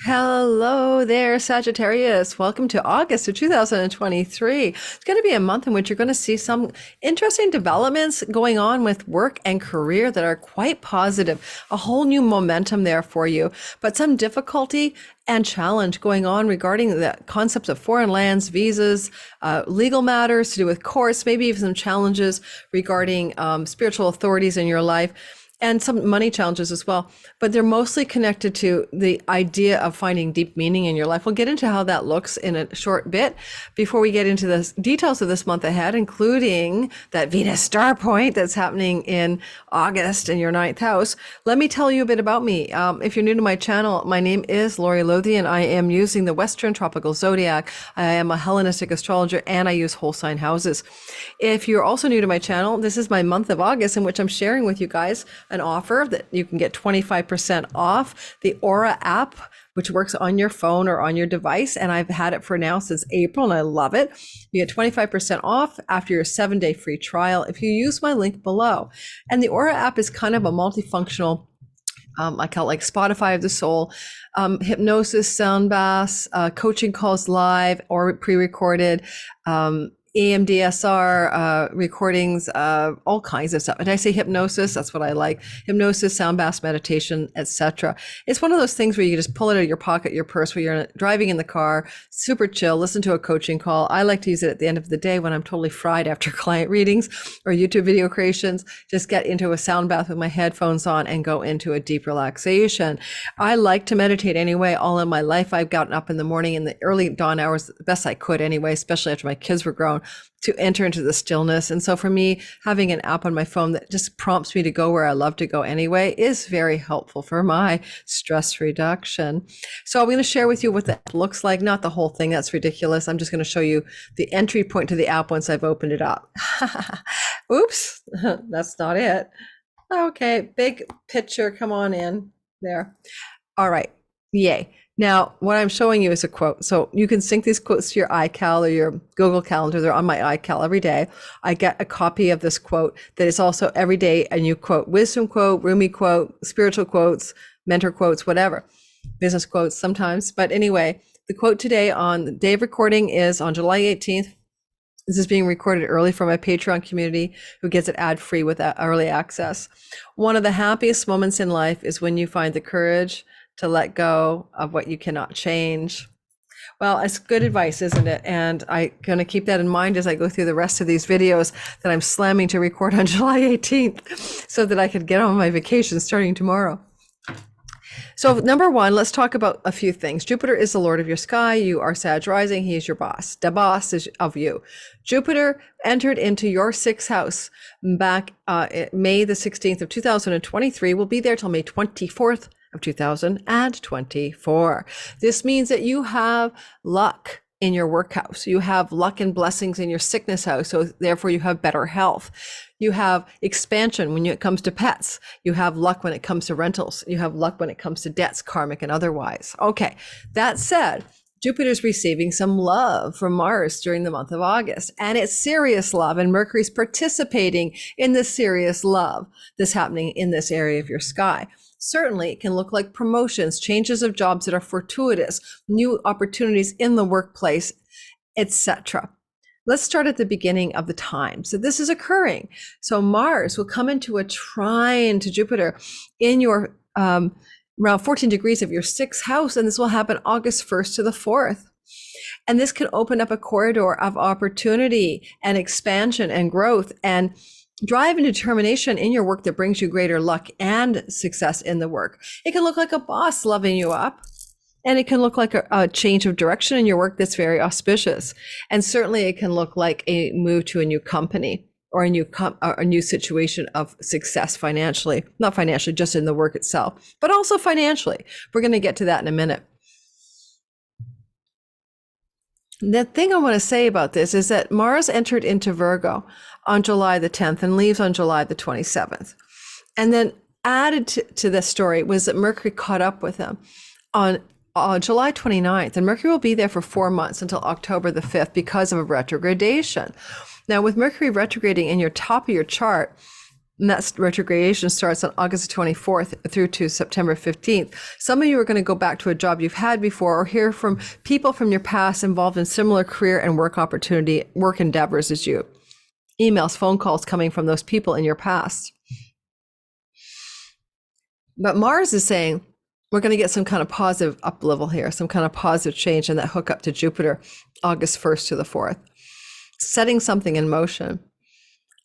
Hello there, Sagittarius. Welcome to August of 2023. It's going to be a month in which you're going to see some interesting developments going on with work and career that are quite positive. A whole new momentum there for you, but some difficulty and challenge going on regarding the concepts of foreign lands, visas, legal matters to do with courts, maybe even some challenges regarding spiritual authorities in your life, and some money challenges as well, but they're mostly connected to the idea of finding deep meaning in your life. We'll get into how that looks in a short bit before we get into the details of this month ahead, including that Venus star point that's happening in August in your ninth house. Let me tell you a bit about me. If you're new to my channel, my name is Lori Lothian. I am using the Western Tropical Zodiac. I am a Hellenistic astrologer and I use whole sign houses. If you're also new to my channel, this is my month of August in which I'm sharing with you guys an offer that you can get 25% off the Aura app, which works on your phone or on your device. And I've had it for now since April and I love it. You get 25% off after your 7-day free trial if you use my link below. And the Aura app is kind of a multifunctional, I call it like Spotify of the soul, hypnosis, sound baths, coaching calls live or pre-recorded, EMDSR recordings, all kinds of stuff. And I say hypnosis, that's what I like. Hypnosis, sound baths, meditation, etc. It's one of those things where you just pull it out of your pocket, your purse, where you're driving in the car, super chill, listen to a coaching call. I like to use it at the end of the day when I'm totally fried after client readings or YouTube video creations. Just get into a sound bath with my headphones on and go into a deep relaxation. I like to meditate anyway. All in my life, I've gotten up in the morning in the early dawn hours, the best I could anyway, especially after my kids were grown, to enter into the stillness. And so for me, having an app on my phone that just prompts me to go where I love to go anyway is very helpful for my stress reduction. So I'm going to share with you what that looks like. Not the whole thing. That's ridiculous. I'm just going to show you the entry point to the app once I've opened it up. Oops, that's not it. Okay, big picture. Come on in there. All right. Yay. Now, what I'm showing you is a quote. So you can sync these quotes to your iCal or your Google Calendar. They're on my iCal every day. I get a copy of this quote that is also every day a new quote, wisdom quote, Rumi quote, spiritual quotes, mentor quotes, whatever, business quotes sometimes. But anyway, the quote today on the day of recording is on July 18th. This is being recorded early for my Patreon community who gets it ad-free with early access. One of the happiest moments in life is when you find the courage to let go of what you cannot change. Well, it's good advice, isn't it? And I'm going to keep that in mind as I go through the rest of these videos that I'm slamming to record on July 18th so that I could get on my vacation starting tomorrow. So number one, let's talk about a few things. Jupiter is the lord of your sky. You are Sag rising. He is your boss. The boss is of you. Jupiter entered into your sixth house back May the 16th of 2023. Will be there till May 24th of 2024. This means that you have luck in your work house. You have luck and blessings in your sickness house. So therefore you have better health. You have expansion when it comes to pets. You have luck when it comes to rentals. You have luck when it comes to debts, karmic and otherwise. Okay. That said, Jupiter's receiving some love from Mars during the month of August, and it's serious love, and Mercury's participating in the serious love that's happening in this area of your sky. Certainly, it can look like promotions, changes of jobs that are fortuitous, new opportunities in the workplace, etc. Let's start at the beginning of the time. So this is occurring. So Mars will come into a trine to Jupiter in your around 14 degrees of your sixth house, and this will happen August 1st to the 4th. And this can open up a corridor of opportunity and expansion and growth and drive and determination in your work that brings you greater luck and success in the work. It can look like a boss loving you up, and it can look like a change of direction in your work that's very auspicious. And certainly it can look like a move to a new company or a new situation of success financially, not financially, just in the work itself, but also financially. We're going to get to that in a minute. The thing I want to say about this is that Mars entered into Virgo on July the 10th and leaves on July the 27th. And then added to this story was that Mercury caught up with him on July 29th, and Mercury will be there for 4 months until October the 5th because of a retrogradation. Now, with Mercury retrograding in your top of your chart, And that retrogradation starts on August 24th through to September 15th. Some of you are going to go back to a job you've had before or hear from people from your past involved in similar career and work endeavors as you. Emails, phone calls coming from those people in your past. But Mars is saying we're going to get some kind of positive up level here, some kind of positive change in that hook up to Jupiter, August 1st to the 4th, setting something in motion.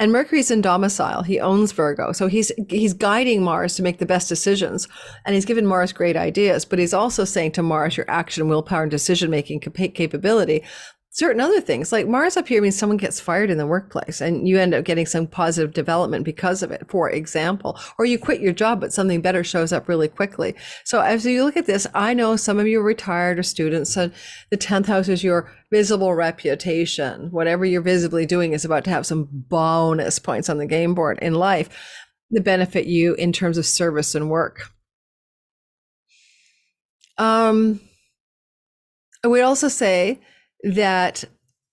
And Mercury's in domicile. He owns Virgo. So he's guiding Mars to make the best decisions. And he's given Mars great ideas, but he's also saying to Mars, your action, willpower, and decision-making capability, certain other things. Like Mars up here means someone gets fired in the workplace and you end up getting some positive development because of it, for example. Or you quit your job, but something better shows up really quickly. So as you look at this, I know some of you are retired or students, and the 10th house is your visible reputation. Whatever you're visibly doing is about to have some bonus points on the game board in life that benefit you in terms of service and work. I would also say that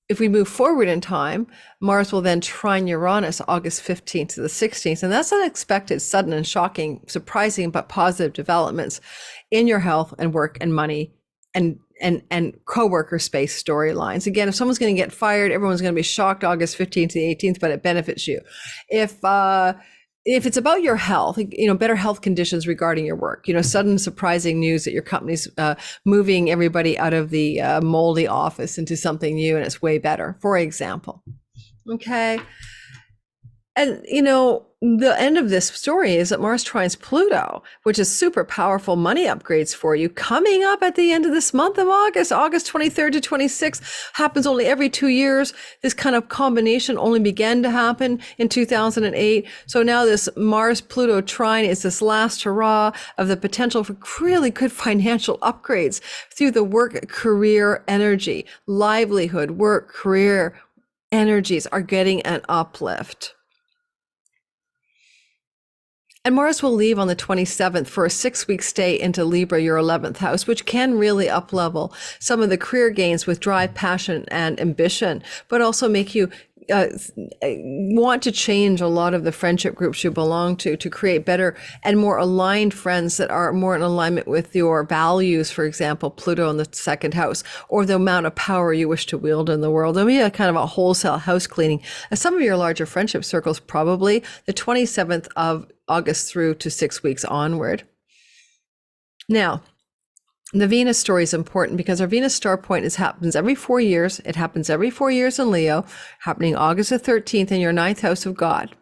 if we move forward in time, Mars will then trine Uranus August 15th to the 16th. And that's unexpected, sudden and shocking, surprising, but positive developments in your health and work and money and co-worker space storylines. Again, if someone's going to get fired, everyone's going to be shocked August 15th to the 18th, but it benefits you. If it's about your health, better health conditions regarding your work, sudden surprising news that your company's moving everybody out of the moldy office into something new and it's way better, for example. Okay. And, the end of this story is that Mars trines Pluto, which is super powerful money upgrades for you, coming up at the end of this month of August 23rd to 26th, happens only every 2 years. This kind of combination only began to happen in 2008. So now this Mars-Pluto trine is this last hurrah of the potential for really good financial upgrades through the work career energy. Livelihood, work, career energies are getting an uplift. And Mars will leave on the 27th for a 6-week stay into Libra, your 11th house, which can really up-level some of the career gains with drive, passion, and ambition, but also make you want to change a lot of the friendship groups you belong to create better and more aligned friends that are more in alignment with your values, for example, Pluto in the 2nd house, or the amount of power you wish to wield in the world. There'll be a kind of a wholesale house cleaning. And some of your larger friendship circles, probably the 27th of August through to 6 weeks onward. Now, the Venus story is important because our Venus star point happens every 4 years. It happens every 4 years in Leo, happening August the 13th in your 9th house of God.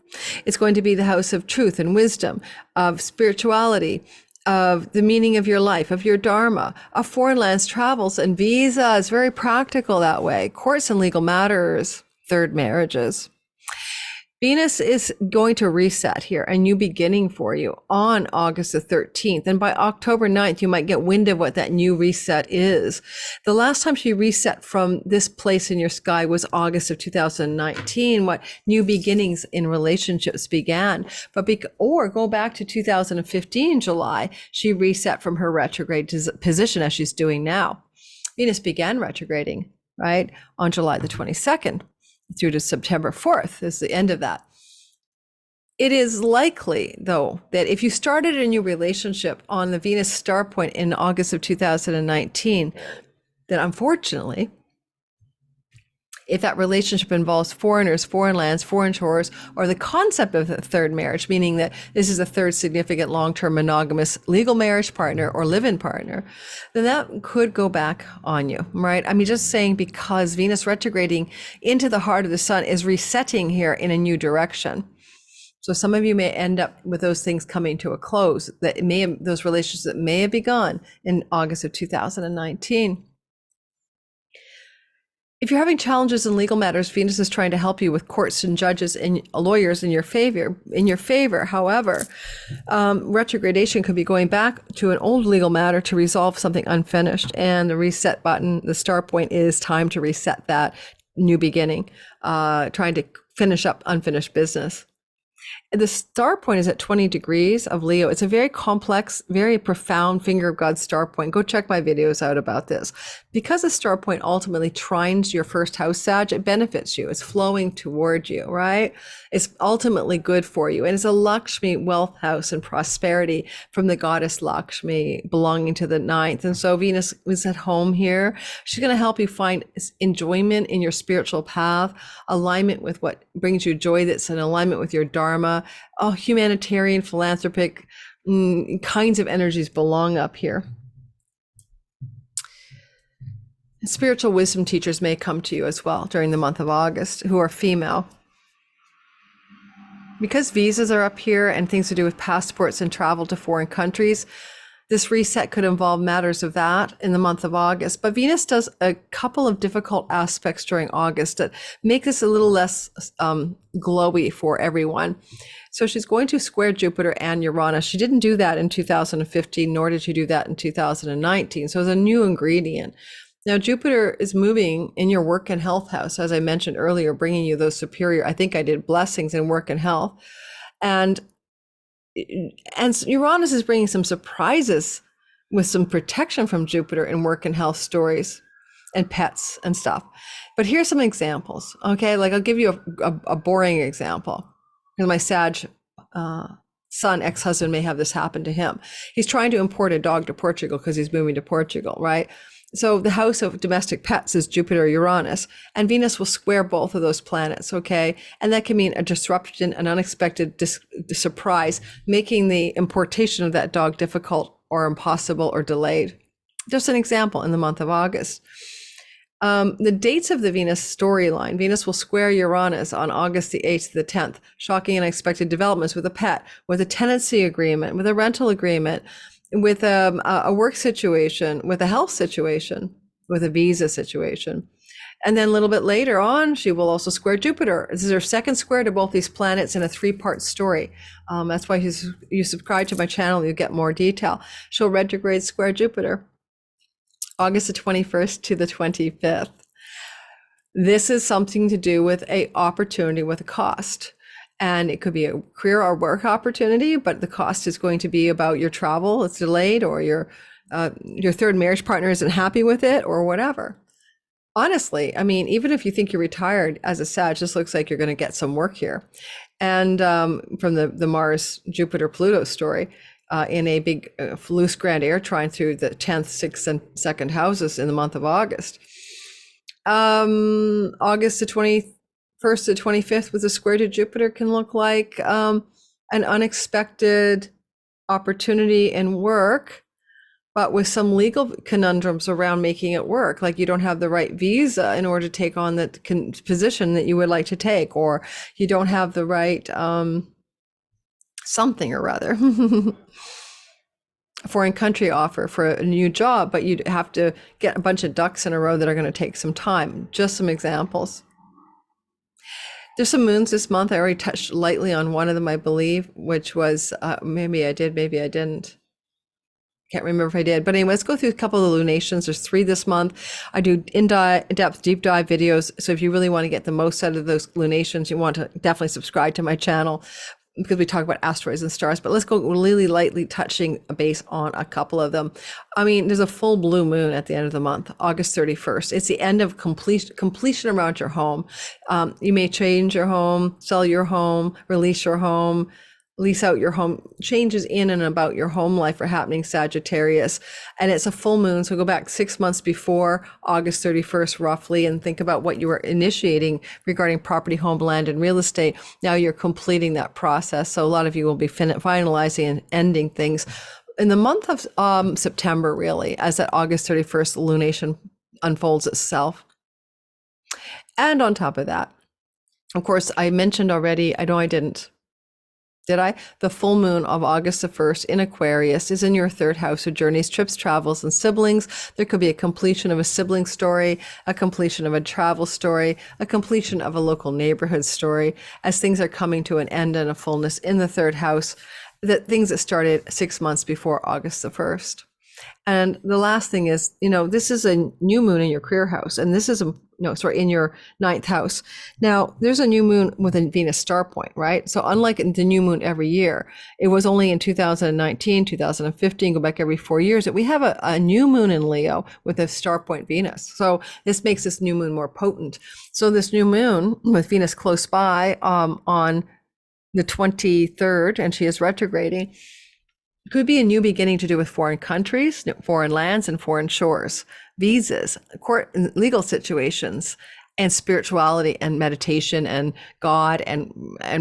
It's going to be the house of truth and wisdom, of spirituality, of the meaning of your life, of your dharma, of foreign lands, travels, and visas. Very practical that way. Courts and legal matters, third marriages. Venus is going to reset here, a new beginning for you on August the 13th. And by October 9th, you might get wind of what that new reset is. The last time she reset from this place in your sky was August of 2019, what new beginnings in relationships began. Or go back to 2015, July, she reset from her retrograde position as she's doing now. Venus began retrograding, right, on July the 22nd. Through to September 4th is the end of that. It is likely, though, that if you started a new relationship on the Venus star point in August of 2019, that unfortunately, if that relationship involves foreigners, foreign lands, foreign shores, or the concept of the third marriage, meaning that this is a third significant long-term monogamous legal marriage partner or live-in partner, then that could go back on you, right? I mean, just saying, because Venus retrograding into the heart of the sun is resetting here in a new direction. So some of you may end up with those things coming to a close, those relationships that may have begun in August of 2019. If you're having challenges in legal matters, Venus is trying to help you with courts and judges and lawyers in your favor. However, retrogradation could be going back to an old legal matter to resolve something unfinished. And the reset button, the star point, is time to reset that new beginning, trying to finish up unfinished business. The star point is at 20 degrees of Leo. It's a very complex, very profound finger of God star point. Go check my videos out about this. because the star point ultimately trines your first house, Sag, it benefits you. It's flowing toward you, right? It's ultimately good for you. And it's a Lakshmi wealth house and prosperity from the goddess Lakshmi belonging to the ninth. And so Venus is at home here. She's going to help you find enjoyment in your spiritual path, alignment with what brings you joy, that's in alignment with your dharma. Oh, humanitarian, philanthropic kinds of energies belong up here. Spiritual wisdom teachers may come to you as well during the month of August who are female. Because visas are up here and things to do with passports and travel to foreign countries, this reset could involve matters of that in the month of August. But Venus does a couple of difficult aspects during August that make this a little less glowy for everyone. So she's going to square Jupiter and Uranus. She didn't do that in 2015, nor did she do that in 2019. So it's a new ingredient. Now, Jupiter is moving in your work and health house, as I mentioned earlier, bringing you those superior, I think I did blessings in work and health. And Uranus is bringing some surprises with some protection from Jupiter in work and health stories and pets and stuff. But here's some examples, okay? Like I'll give you a boring example. Because my Sag son, ex-husband may have this happen to him. He's trying to import a dog to Portugal because he's moving to Portugal, right? So the house of domestic pets is Jupiter, Uranus, and Venus will square both of those planets, okay? And that can mean a disruption, an unexpected surprise, making the importation of that dog difficult or impossible or delayed. Just an example in the month of August. The dates of the Venus storyline: Venus will square Uranus on August the 8th to the 10th. Shocking and unexpected developments with a pet, with a tenancy agreement, with a rental agreement, with a work situation, with a health situation, with a visa situation. And then a little bit later on, she will also square Jupiter. This is her second square to both these planets in a 3-part story. That's why you subscribe to my channel, you get more detail. She'll retrograde square Jupiter, August the 21st to the 25th. This is something to do with an opportunity with a cost. And it could be a career or work opportunity, but the cost is going to be about your travel, it's delayed, or your third marriage partner isn't happy with it, or whatever. Honestly, I mean, even if you think you're retired as a Sag, this looks like you're going to get some work here. And from the Mars, Jupiter, Pluto story, in a big loose grand air trine through the 10th, 6th, and 2nd houses in the month of August. August the 21st to 25th with a square to Jupiter can look like an unexpected opportunity in work, but with some legal conundrums around making it work. Like you don't have the right visa in order to take on the position that you would like to take, or you don't have the right something or rather. Foreign country offer for a new job, but you'd have to get a bunch of ducks in a row that are going to take some time. Just some examples. There's some moons this month. I already touched lightly on one of them, I believe, which was maybe I did, maybe I didn't. Can't remember if I did. But anyway, let's go through a couple of the lunations. There's 3 this month. I do in-depth, deep dive videos. So if you really want to get the most out of those lunations, you want to definitely subscribe to my channel, because we talk about asteroids and stars. But let's go really lightly touching a base on a couple of them. I mean, there's a full blue moon at the end of the month, August 31st. It's the end of completion around your home. You may change your home, sell your home, release your home, lease out your home. Changes in and about your home life are happening, Sagittarius. And it's a full moon. So go back 6 months before August 31st, roughly, and think about what you were initiating regarding property, home, land, and real estate. Now you're completing that process. So a lot of you will be finalizing and ending things in the month of September, really, as that August 31st lunation unfolds itself. And on top of that, of course, I mentioned already, I know I didn't, did I? The full moon of August the 1st in Aquarius is in your 3rd house of journeys, trips, travels, and siblings. There could be a completion of a sibling story, a completion of a travel story, a completion of a local neighborhood story, as things are coming to an end and a fullness in the 3rd house, that things that started 6 months before August the 1st. And the last thing is, this is a new moon in your career house, and this is in your ninth house. Now, there's a new moon with a Venus star point, right? So unlike the new moon every year, it was only in 2019, 2015, go back every 4 years, that we have a new moon in Leo with a star point Venus. So this makes this new moon more potent. So this new moon with Venus close by on the 23rd, and she is retrograding, could be a new beginning to do with foreign countries, foreign lands, and foreign shores, visas, court and legal situations, and spirituality and meditation and God and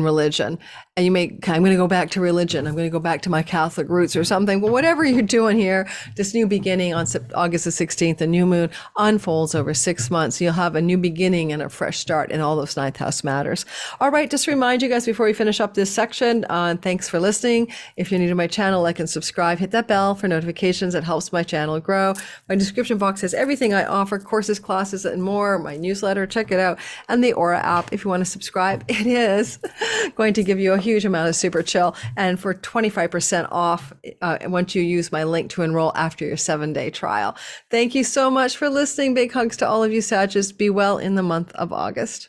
religion. And you may, I'm going to go back to religion. I'm going to go back to my Catholic roots or something. But whatever you're doing here, this new beginning on August the 16th, the new moon unfolds over 6 months. You'll have a new beginning and a fresh start in all those ninth house matters. All right, just to remind you guys before we finish up this section, thanks for listening. If you're new to my channel, like and subscribe, hit that bell for notifications. It helps my channel grow. My description box has everything I offer, courses, classes, and more, my newsletter. Check it out. And the Aura app, if you want to subscribe, it is going to give you a huge amount of super chill. And for 25% off, once you use my link to enroll after your 7-day trial. Thank you so much for listening. Big hugs to all of you, Sagittarius. Be well in the month of August.